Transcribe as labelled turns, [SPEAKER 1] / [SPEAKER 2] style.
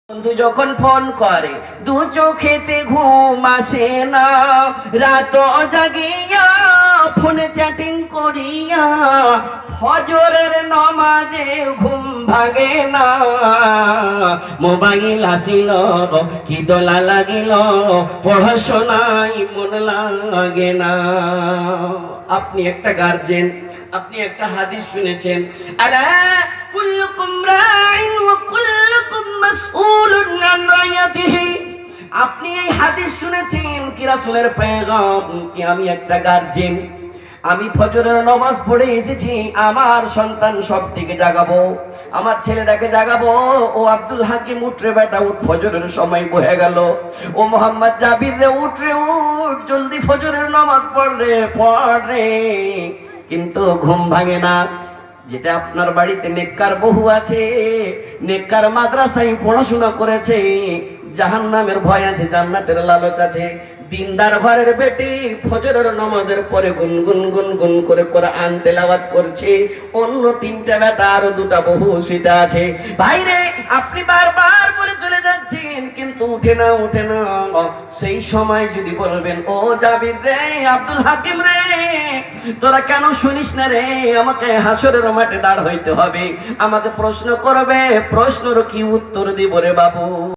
[SPEAKER 1] বন্ধু যখন ফোন করে দু চোখেতে ঘুম আসে না, রাত জাগিয়া ফোনে চ্যাটিং করিয়া ফজরের নমাজে ঘুম ভাগে না। মোবাইল আসিল কি দোলা লাগিল, পড়াশোনায় মন লাগে না। আপনি একটা গার্জেন, আপনি একটা হাদিস শুনেছেন, আলা কুল্লুকুম রাইন ওয়া কুল্লুকুম মাসউলুন আন রাইয়াতিহি। আপনি এই হাদিস শুনেছেন কি রাসূলের পেগাম কি আমি একটা গার্জেন, আমি ফজরের নামাজ পড়ে এসেছি, আমার সন্তান সবটিকে জাগাবো, আমার ছেলেটাকে জাগাবো। ও আব্দুল হাকিম উঠরে বেটা উঠ, ফজরের সময় বহে গেল। ও মোহাম্মদ জাবির রে উঠ রে উঠ, জলদি ফজরের নামাজ পড় রে। কিন্তু ঘুম ভাঙে না। যেটা আপনার বাড়িতে নেককার বহু আছে, নেককার মাদ্রাসায় পড়াশোনা করেছে, জাহান্নামের ভয় আছে, জান্নাতের লালচ আছে। দিনদার ঘরের বেটি ফজরের নামাজের পরে গুনগুন গুনগুন করে কোরআন তেলাওয়াত করছে, অন্য তিনটা বেটা আরো দুটা বহু শুতে আছে। ভাইরে আপনি বারবার বলে চলে যাচ্ছেন কিন্তু উঠে না। সেই সময় যদি বলবেন, ও জাবির রে, আব্দুল হাকিম রে, তোরা কেন শুনিস না রে? আমাকে হাসরের মাঠে দাঁড় হইতে হবে, আমাকে প্রশ্ন করবে, প্রশ্নের কি উত্তর দিব রে বাবু?